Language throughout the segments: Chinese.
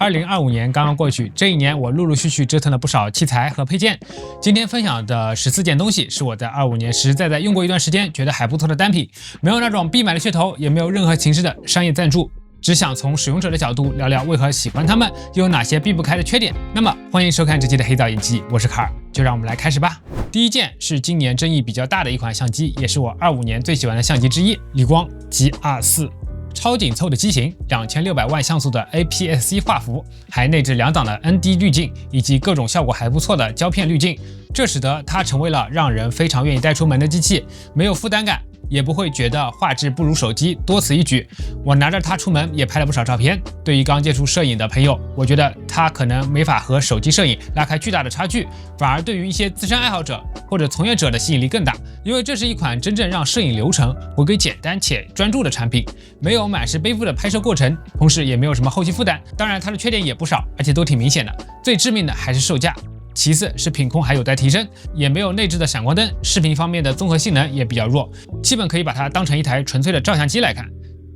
2025年刚刚过去，这一年我陆陆续续折腾了不少器材和配件。今天分享的14件东西是我在25年实实在在用过一段时间，觉得还不错的单品，没有那种必买的噱头，也没有任何形式的商业赞助，只想从使用者的角度聊聊为何喜欢它们，又有哪些避不开的缺点。那么欢迎收看这期的黑皂影记，我是卡尔，就让我们来开始吧。第一件是今年争议比较大的一款相机，也是我25年最喜欢的相机之一，理光 GR4。超紧凑的机型，2600万像素的 APS-C 画幅，还内置2档的 ND 滤镜，以及各种效果还不错的胶片滤镜，这使得它成为了让人非常愿意带出门的机器，没有负担感，也不会觉得画质不如手机，多此一举。我拿着它出门也拍了不少照片。对于刚接触摄影的朋友，我觉得它可能没法和手机摄影拉开巨大的差距，反而对于一些资深爱好者或者从业者的吸引力更大，因为这是一款真正让摄影流程回归简单且专注的产品，没有满是背负的拍摄过程，同时也没有什么后期负担。当然它的缺点也不少，而且都挺明显的，最致命的还是售价。其次是品控还有待提升，也没有内置的闪光灯，视频方面的综合性能也比较弱，基本可以把它当成一台纯粹的照相机来看。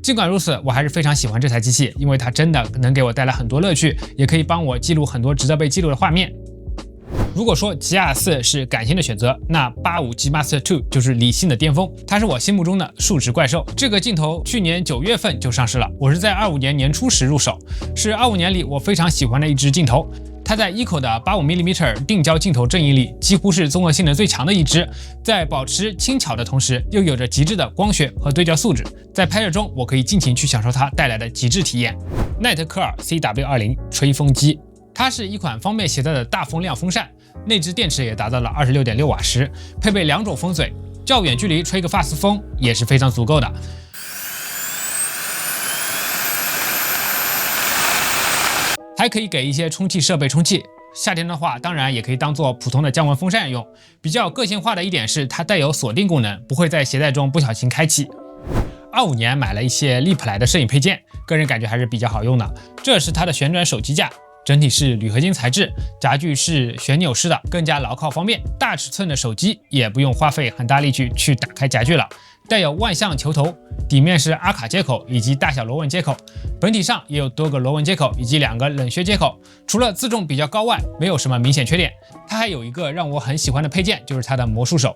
尽管如此，我还是非常喜欢这台机器，因为它真的能给我带来很多乐趣，也可以帮我记录很多值得被记录的画面。如果说 GR4 是感性的选择，那 85G Master 2就是理性的巅峰，它是我心目中的数值怪兽。这个镜头去年9月份就上市了，我是在25年年初时入手，是25年里我非常喜欢的一支镜头。它在Eco的 85mm 定焦镜头阵营里几乎是综合性能最强的一支，在保持轻巧的同时，又有着极致的光学和对焦素质。在拍摄中，我可以尽情去享受它带来的极致体验。奈特科尔 CW20 吹风机，它是一款方便携带的大风量风扇，内置电池也达到了26.6瓦时，配备2种风嘴，较远距离吹个发丝风也是非常足够的。还可以给一些充气设备充气，夏天的话当然也可以当做普通的降温风扇用。比较个性化的一点是它带有锁定功能，不会在携带中不小心开启。25年买了一些利普莱的摄影配件，个人感觉还是比较好用的。这是它的旋转手机架，整体是铝合金材质，夹具是旋钮式的，更加牢靠方便。大尺寸的手机也不用花费很大力气去打开夹具了。带有万向球头，底面是阿卡接口以及大小螺纹接口，本体上也有多个螺纹接口以及2个冷却接口。除了自重比较高外，没有什么明显缺点。它还有一个让我很喜欢的配件，就是它的魔术手，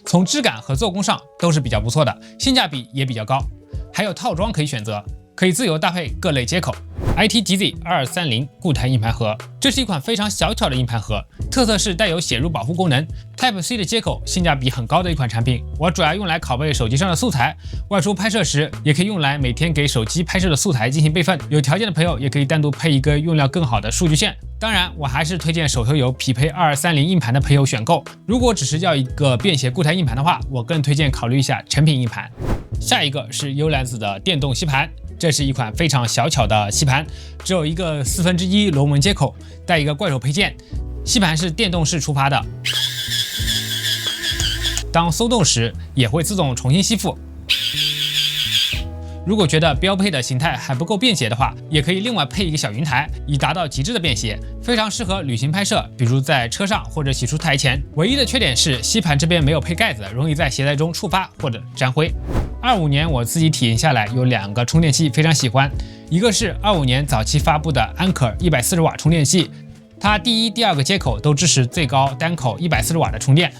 从质感和做工上都是比较不错的，性价比也比较高。还有套装可以选择，可以自由搭配各类接口。ITGZ230 固态硬盘盒，这是一款非常小巧的硬盘盒，特色是带有写入保护功能， Type-C 的接口，性价比很高的一款产品。我主要用来拷贝手机上的素材，外出拍摄时也可以用来每天给手机拍摄的素材进行备份。有条件的朋友也可以单独配一个用料更好的数据线。当然，我还是推荐手头有匹配2230硬盘的朋友选购。如果只是要一个便携固态硬盘的话，我更推荐考虑一下成品硬盘。下一个是幽兰子的电动吸盘。这是一款非常小巧的吸盘，只有一个1/4螺纹接口，带一个怪手配件。吸盘是电动式触发的，当松动时也会自动重新吸附。如果觉得标配的形态还不够便携的话，也可以另外配一个小云台，以达到极致的便携，非常适合旅行拍摄，比如在车上或者洗漱台前。唯一的缺点是吸盘这边没有配盖子，容易在携带中触发或者沾灰。25年我自己体验下来有2个充电器非常喜欢，一个是25年早期发布的安可140瓦充电器，它第一、第2个接口都支持最高单口140瓦的充电，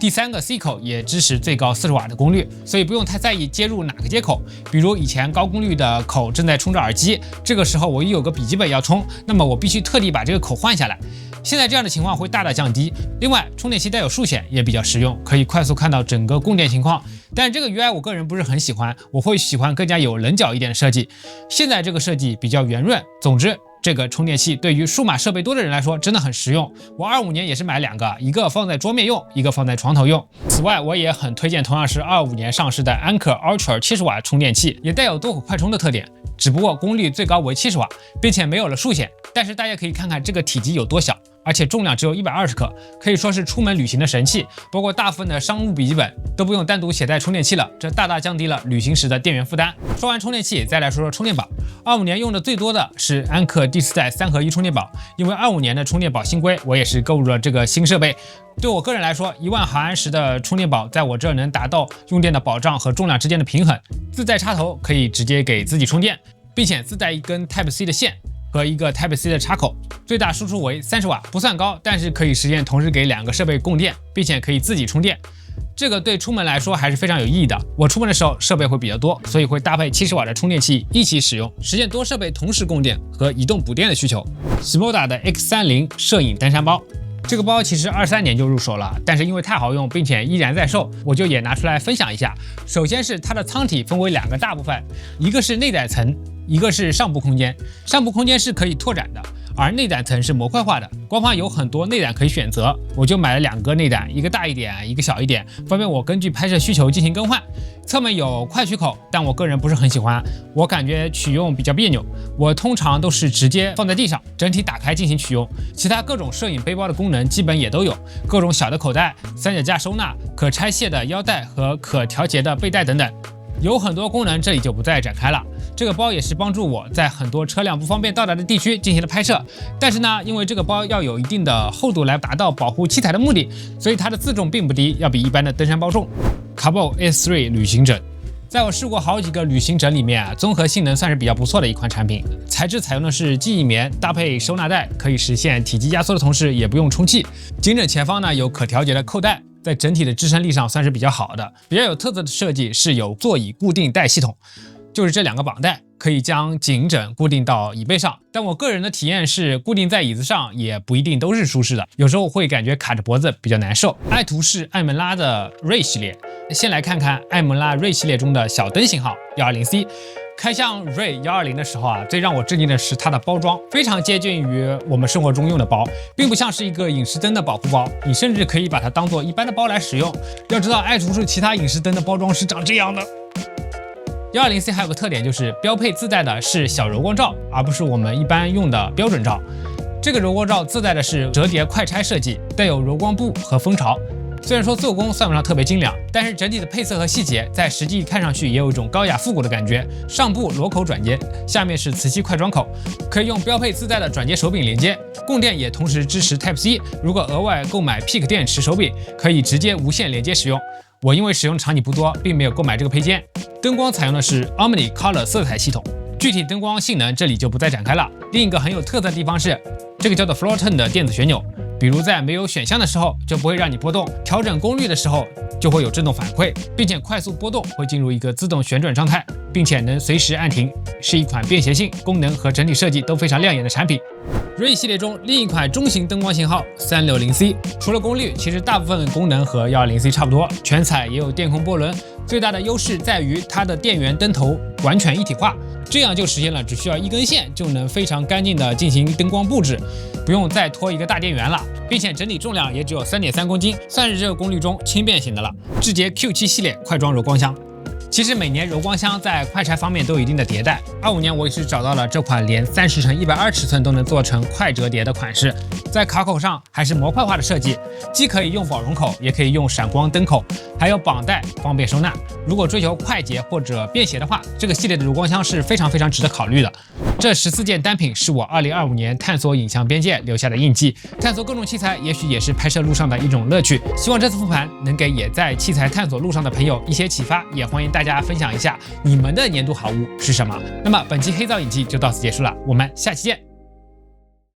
第3个 C 口也支持最高40瓦的功率，所以不用太在意接入哪个接口。比如以前高功率的口正在充着耳机，这个时候我又有个笔记本要充，那么我必须特地把这个口换下来。现在这样的情况会大大降低。另外，充电器带有数显也比较实用，可以快速看到整个供电情况。但是这个 UI 我个人不是很喜欢，我会喜欢更加有棱角一点的设计。现在这个设计比较圆润。总之，这个充电器对于数码设备多的人来说真的很实用。我25年也是买2个，一个放在桌面用，一个放在床头用。此外，我也很推荐同样是25年上市的安可 Ultra 70瓦充电器，也带有多口快充的特点，只不过功率最高为70瓦，并且没有了数显。但是大家可以看看这个体积有多小，而且重量只有120克，可以说是出门旅行的神器。包括大部分的商务笔记本都不用单独携带充电器了，这大大降低了旅行时的电源负担。说完充电器，再来说说充电宝。25年用的最多的是安可第4代3合1充电宝，因为25年的充电宝新规，我也是购入了这个新设备。对我个人来说，1万毫安时的充电宝在我这能达到用电的保障和重量之间的平衡。自带插头可以直接给自己充电，并且自带一根 Type-C 的线。和一个 Type-C 的插口，最大输出为30瓦，不算高，但是可以实现同时给2个设备供电，并且可以自己充电。这个对出门来说还是非常有意义的。我出门的时候设备会比较多，所以会搭配70瓦的充电器一起使用，实现多设备同时供电和移动补电的需求。Škoda 的 X30 摄影登山包。这个包其实23年就入手了，但是因为太好用，并且依然在售，我就也拿出来分享一下。首先是它的舱体分为2个大部分，一个是内胆层，一个是上部空间。上部空间是可以拓展的，而内胆层是模块化的。官方有很多内胆可以选择，我就买了2个内胆，一个大一点，一个小一点，方便我根据拍摄需求进行更换。侧面有快取口，但我个人不是很喜欢，我感觉取用比较别扭。我通常都是直接放在地上，整体打开进行取用。其他各种摄影背包的功能基本也都有，各种小的口袋、三脚架收纳、可拆卸的腰带和可调节的背带等等。有很多功能，这里就不再展开了。这个包也是帮助我在很多车辆不方便到达的地区进行了拍摄，但是呢，因为这个包要有一定的厚度来达到保护器材的目的，所以它的自重并不低，要比一般的登山包重。Cabot S3 旅行枕，在我试过好几个旅行枕里面，综合性能算是比较不错的一款产品。材质采用的是记忆棉，搭配收纳袋，可以实现体积压缩的同时也不用充气。颈枕前方呢有可调节的扣带，在整体的支撑力上算是比较好的。比较有特色的设计是有座椅固定带系统，就是这2个绑带可以将颈枕固定到椅背上，但我个人的体验是固定在椅子上也不一定都是舒适的，有时候会感觉卡着脖子比较难受。爱图是艾门拉的锐系列，先来看看艾门拉锐系列中的小灯型号 120C。开箱锐120的时候啊，最让我震惊的是它的包装，非常接近于我们生活中用的包，并不像是一个隐适灯的保护包，你甚至可以把它当做一般的包来使用。要知道，爱图仕其他隐适灯的包装是长这样的。120C 还有个特点就是标配自带的是小柔光罩，而不是我们一般用的标准罩。这个柔光罩自带的是折叠快拆设计，带有柔光布和蜂巢。虽然说做工算不上特别精良，但是整体的配色和细节在实际看上去也有一种高雅复古的感觉。上部螺口转接，下面是磁吸快装口，可以用标配自带的转接手柄连接，供电也同时支持 Type-C。如果额外购买 Peak 电池手柄，可以直接无线连接使用。我因为使用场景不多，并没有购买这个配件。灯光采用的是 Omni Color 色彩系统，具体灯光性能这里就不再展开了。另一个很有特色的地方是，这个叫做 Floaton 的电子旋钮。比如在没有选项的时候就不会让你波动，调整功率的时候就会有震动反馈，并且快速波动会进入一个自动旋转状态，并且能随时按停，是一款便携性、功能和整体设计都非常亮眼的产品。锐系列中另一款中型灯光型号 360C， 除了功率，其实大部分功能和 120C 差不多，全彩也有电控波轮。最大的优势在于它的电源灯头完全一体化，这样就实现了只需要一根线就能非常干净的进行灯光布置，不用再拖一个大电源了，并且整体重量也只有 3.3公斤，算是这个功率中轻便型的了。智捷 Q7 系列快装柔光箱。其实每年柔光箱在快拆方面都有一定的迭代，25年我也是找到了这款连30×120尺寸都能做成快折叠的款式，在卡口上还是模块化的设计，既可以用保容口，也可以用闪光灯口，还有绑带方便收纳。如果追求快捷或者便携的话，这个系列的柔光箱是非常值得考虑的。这14件单品是我2025年探索影像边界留下的印记，探索各种器材也许也是拍摄路上的一种乐趣。希望这次复盘能给也在器材探索路上的朋友一些启发，也欢迎大家分享一下你们的年度好物是什么。那么本期黑皂影记就到此结束了，我们下期见。